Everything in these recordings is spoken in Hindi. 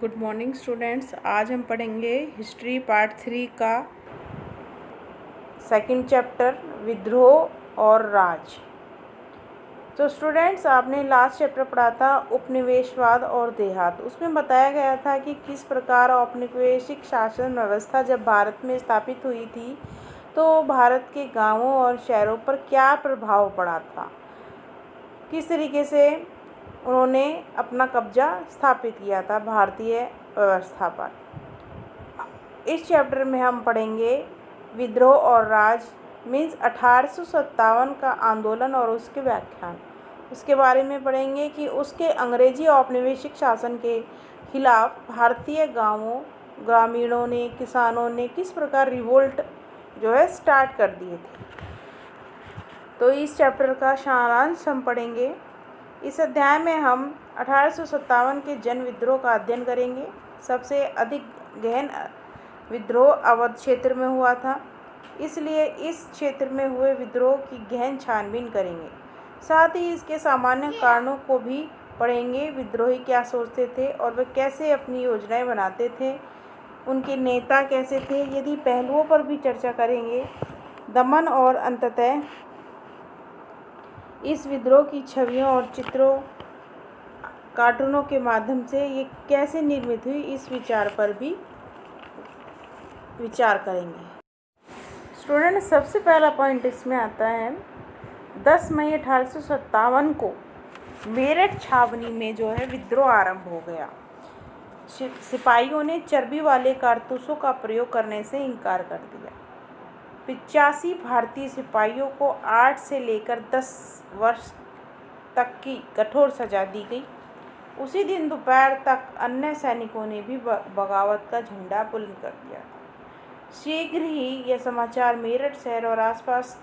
Good morning students. आज हम पढ़ेंगे हिस्ट्री पार्ट 3 का सेकंड चैप्टर विद्रोह और राज। तो स्टूडेंट्स, आपने लास्ट चैप्टर पढ़ा था उपनिवेशवाद और देहात। उसमें बताया गया था कि किस प्रकार औपनिवेशिक शासन व्यवस्था जब भारत में स्थापित हुई थी तो भारत के गांवों और शहरों पर क्या प्रभाव पड़ा था, किस तरीके से उन्होंने अपना कब्जा स्थापित किया था भारतीय व्यवस्था पर। इस चैप्टर में हम पढ़ेंगे विद्रोह और राज मीन्स 1857 का आंदोलन और उसके व्याख्यान। उसके बारे में पढ़ेंगे कि उसके अंग्रेजी औपनिवेशिक शासन के खिलाफ भारतीय ग्रामीणों ने, किसानों ने किस प्रकार रिवोल्ट स्टार्ट कर दिए थे। तो इस चैप्टर का सारांश हम पढ़ेंगे। इस अध्याय में हम 1857 के जन विद्रोह का अध्ययन करेंगे। सबसे अधिक गहन विद्रोह अवध क्षेत्र में हुआ था, इसलिए इस क्षेत्र में हुए विद्रोह की गहन छानबीन करेंगे। साथ ही इसके सामान्य कारणों को भी पढ़ेंगे। विद्रोही क्या सोचते थे और वे कैसे अपनी योजनाएं बनाते थे, उनके नेता कैसे थे, यदि पहलुओं पर भी चर्चा करेंगे। दमन और अंततः इस विद्रोह की छवियों और चित्रों, कार्टूनों के माध्यम से ये कैसे निर्मित हुई, इस विचार पर भी विचार करेंगे। स्टूडेंट, सबसे पहला पॉइंट इसमें आता है 10 मई 1857 को मेरठ छावनी में विद्रोह आरंभ हो गया। सिपाहियों ने चर्बी वाले कारतूसों का प्रयोग करने से इनकार कर दिया। 85 भारतीय सिपाहियों को 8 से लेकर 10 वर्ष तक की कठोर सजा दी गई। उसी दिन दोपहर तक अन्य सैनिकों ने भी बगावत का झंडा बुलंद कर दिया। शीघ्र ही यह समाचार मेरठ शहर और आसपास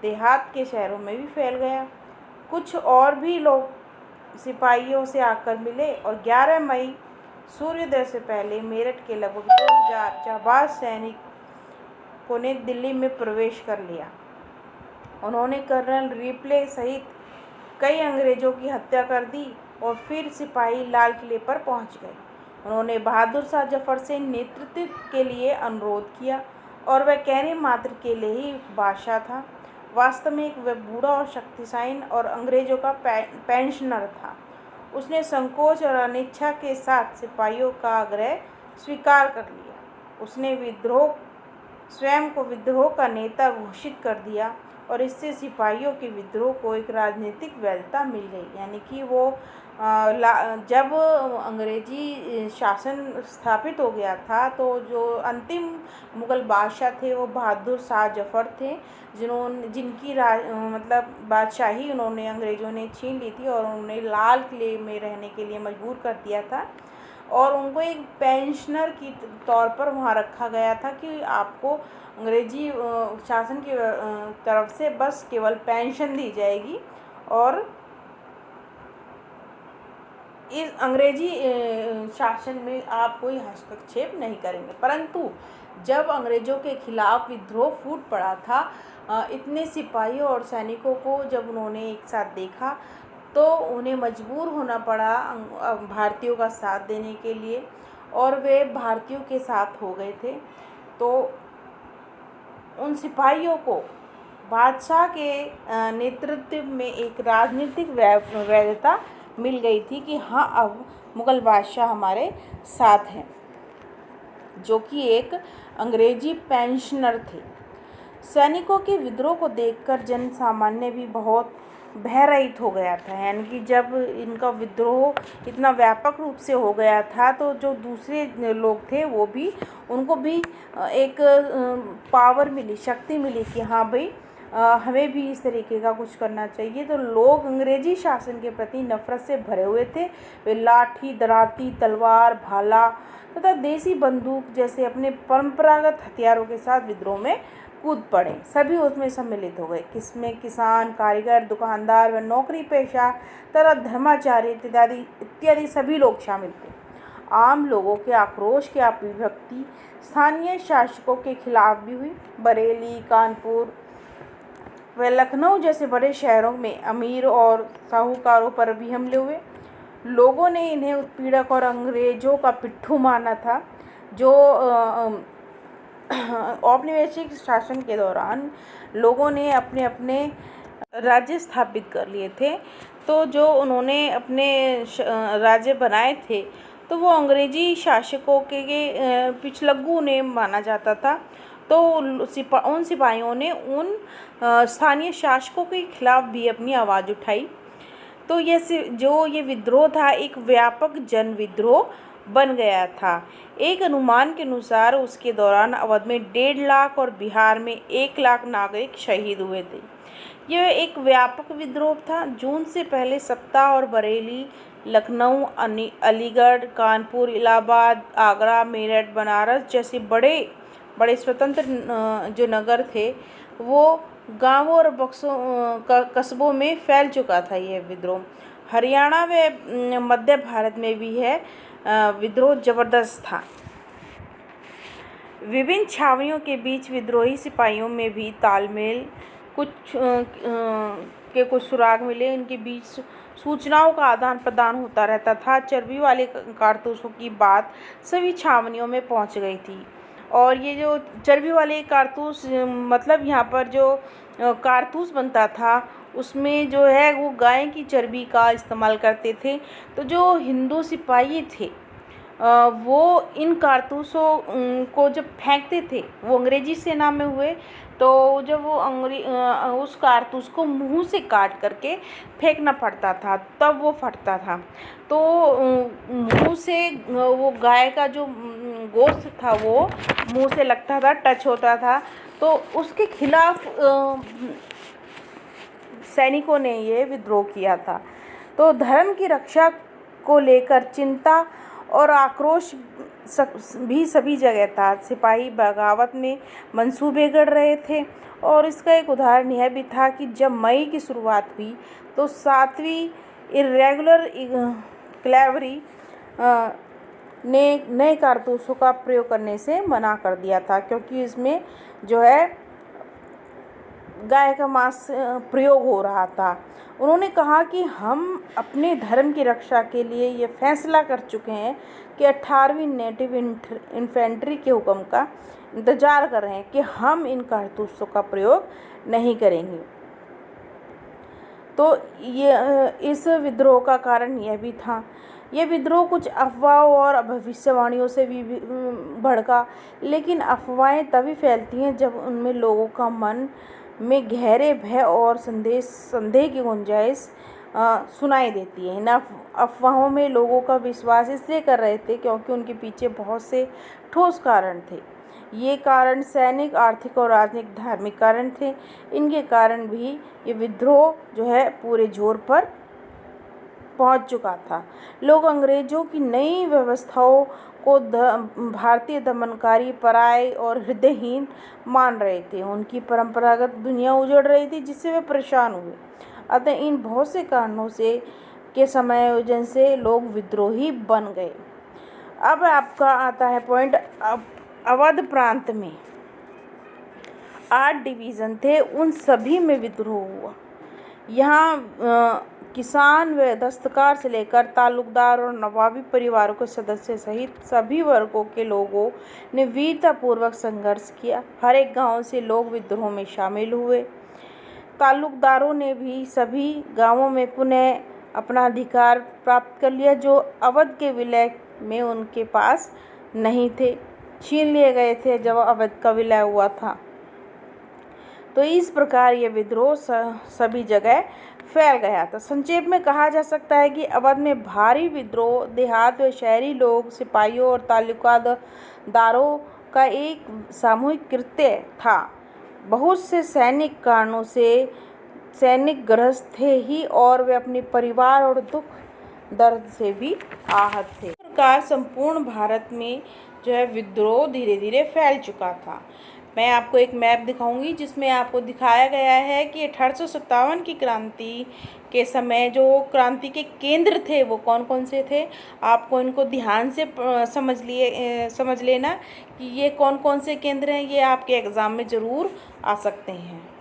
देहात के शहरों में भी फैल गया। कुछ और भी लोग सिपाहियों से आकर मिले और 11 मई सूर्योदय से पहले मेरठ के लगभग 2000 जाबाज सैनिकों ने दिल्ली में प्रवेश कर लिया। उन्होंने कर्नल रिपले सहित कई अंग्रेजों की हत्या कर दी और फिर सिपाही लाल किले पर पहुंच गए। उन्होंने बहादुर शाह जफर से नेतृत्व के लिए अनुरोध किया और वह कहने मात्र के लिए ही बादशाह था। वास्तव में वह बूढ़ा और शक्तिशाली और अंग्रेजों का पेंशनर था। उसने संकोच और अनिच्छा के साथ सिपाहियों का आग्रह स्वीकार कर लिया। उसने स्वयं को विद्रोह का नेता घोषित कर दिया और इससे सिपाहियों के विद्रोह को एक राजनीतिक वैधता मिल गई। यानी कि वो जब अंग्रेजी शासन स्थापित हो गया था तो जो अंतिम मुग़ल बादशाह थे वो बहादुर शाह जफ़र थे, जिनकी बादशाही उन्होंने अंग्रेज़ों ने छीन ली थी और उन्हें लाल किले में रहने के लिए मजबूर कर दिया था और उनको एक पेंशनर की तौर पर वहाँ रखा गया था कि आपको अंग्रेजी शासन की तरफ से बस केवल पेंशन दी जाएगी और इस अंग्रेजी शासन में आप कोई हस्तक्षेप नहीं करेंगे। परंतु जब अंग्रेज़ों के खिलाफ विद्रोह फूट पड़ा था, इतने सिपाहियों और सैनिकों को जब उन्होंने एक साथ देखा तो उन्हें मजबूर होना पड़ा भारतीयों का साथ देने के लिए और वे भारतीयों के साथ हो गए थे। तो उन सिपाहियों को बादशाह के नेतृत्व में एक राजनीतिक वैधता मिल गई थी कि हाँ, अब मुग़ल बादशाह हमारे साथ हैं, जो कि एक अंग्रेजी पेंशनर थे। सैनिकों के विद्रोह को देखकर जन सामान्य भी बहुत भयरहित हो गया था। यानी कि जब इनका विद्रोह इतना व्यापक रूप से हो गया था तो जो दूसरे लोग थे वो भी, उनको भी एक पावर मिली, शक्ति मिली कि हाँ भाई, हमें भी इस तरीके का कुछ करना चाहिए। तो लोग अंग्रेजी शासन के प्रति नफरत से भरे हुए थे। वे लाठी, दराती, तलवार, भाला तथा देसी बंदूक जैसे अपने परंपरागत हथियारों के साथ विद्रोह में कूद पड़े। सभी उसमें सम्मिलित हो गए। किसमें किसान, कारीगर, दुकानदार व नौकरी पेशा तथा धर्माचारी इत्यादि सभी लोग शामिल थे। आम लोगों के आक्रोश की अभिव्यक्ति स्थानीय शासकों के खिलाफ भी हुई। बरेली, कानपुर व लखनऊ जैसे बड़े शहरों में अमीर और साहूकारों पर भी हमले हुए। लोगों ने इन्हें उत्पीड़क और अंग्रेजों का पिट्ठू माना था। जो औपनिवेशिक शासन के दौरान लोगों ने अपने अपने राज्य स्थापित कर लिए थे, तो जो उन्होंने अपने राज्य बनाए थे तो वो अंग्रेजी शासकों के पिछलग्गू ने माना जाता था। तो उन सिपाहियों ने उन स्थानीय शासकों के खिलाफ भी अपनी आवाज़ उठाई। तो ये विद्रोह था, एक व्यापक जन विद्रोह बन गया था। एक अनुमान के अनुसार उसके दौरान अवध में 1.5 लाख और बिहार में 1 लाख नागरिक शहीद हुए थे। यह एक व्यापक विद्रोह था। जून से पहले सत्ता और बरेली, लखनऊ, अलीगढ़, कानपुर, इलाहाबाद, आगरा, मेरठ, बनारस जैसे बड़े बड़े स्वतंत्र जो नगर थे वो गांवों और कस्बों में फैल चुका था। यह विद्रोह हरियाणा व मध्य भारत में भी है विद्रोह जबरदस्त था। विभिन्न छावनियों के बीच विद्रोही सिपाहियों में भी तालमेल, कुछ सुराग मिले, इनके बीच सूचनाओं का आदान प्रदान होता रहता था। चर्बी वाले कारतूसों की बात सभी छावनियों में पहुंच गई थी। और ये जो चर्बी वाले कारतूस मतलब यहाँ पर जो कारतूस बनता था उसमें जो है वो गाय की चर्बी का इस्तेमाल करते थे। तो जो हिंदू सिपाही थे वो इन कारतूसों को जब फेंकते थे, वो अंग्रेजी सेना में हुए, तो जब वो उस कारतूस को मुंह से काट करके फेंकना पड़ता था तब वो फटता था। तो मुंह से वो गाय का जो गोश्त था वो मुंह से लगता था, टच होता था, तो उसके खिलाफ सैनिकों ने ये विद्रोह किया था। तो धर्म की रक्षा को लेकर चिंता और आक्रोश भी सभी जगह था। सिपाही बगावत में मंसूबे गढ़ रहे थे। और इसका एक उदाहरण यह भी था कि जब मई की शुरुआत हुई तो 7वीं इरेगुलर कैवेलरी ने नए कारतूसों का प्रयोग करने से मना कर दिया था, क्योंकि इसमें जो है गाय का मांस प्रयोग हो रहा था। उन्होंने कहा कि हम अपने धर्म की रक्षा के लिए ये फैसला कर चुके हैं कि 18वीं नेटिव इन्फेंट्री के हुक्म का इंतज़ार कर रहे हैं कि हम इन कारतूसों का प्रयोग नहीं करेंगे। तो ये इस विद्रोह का कारण यह भी था। यह विद्रोह कुछ अफवाहों और भविष्यवाणियों से भी भड़का, लेकिन अफवाहें तभी फैलती हैं जब उनमें लोगों का मन में गहरे भय और संदेह की गुंजाइश सुनाई देती है। इन अफवाहों में लोगों का विश्वास इसलिए कर रहे थे क्योंकि उनके पीछे बहुत से ठोस कारण थे। ये कारण सैनिक, आर्थिक और राजनीतिक धार्मिक कारण थे। इनके कारण भी ये विद्रोह जो है पूरे जोर पर पहुंच चुका था। लोग अंग्रेजों की नई व्यवस्थाओं को भारतीय दमनकारी, पराये और हृदयहीन मान रहे थे। उनकी परंपरागत दुनिया उजड़ रही थी जिससे वे परेशान हुए। अतः इन बहुत से कारणों से के समायोजन से लोग विद्रोही बन गए। अब आपका आता है पॉइंट। अवध प्रांत में 8 डिवीज़न थे, उन सभी में विद्रोह हुआ। यहाँ किसान व दस्तकार से लेकर तालुकदार और नवाबी परिवारों के सदस्य सहित सभी वर्गों के लोगों ने वीरतापूर्वक संघर्ष किया। हर एक गांव से लोग विद्रोह में शामिल हुए। तालुकदारों ने भी सभी गांवों में पुनः अपना अधिकार प्राप्त कर लिया जो अवध के विलय में उनके पास नहीं थे, छीन लिए गए थे जब अवध का विलय हुआ था। तो इस प्रकार ये विद्रोह सभी जगह फैल गया था। संक्षेप में कहा जा सकता है कि अवध में भारी विद्रोह देहात व शहरी लोग, सिपाहियों और तालुकादारों का एक सामूहिक कृत्य था। बहुत से सैनिक कारणों से सैनिक ग्रस्त थे ही और वे अपने परिवार और दुख दर्द से भी आहत थे। इस प्रकार संपूर्ण भारत में जो है विद्रोह धीरे धीरे फैल चुका था। मैं आपको एक मैप दिखाऊंगी जिसमें आपको दिखाया गया है कि 1857 की क्रांति के समय जो क्रांति के केंद्र थे वो कौन कौन से थे। आपको इनको ध्यान से समझ लेना कि ये कौन कौन से केंद्र हैं, ये आपके एग्ज़ाम में ज़रूर आ सकते हैं।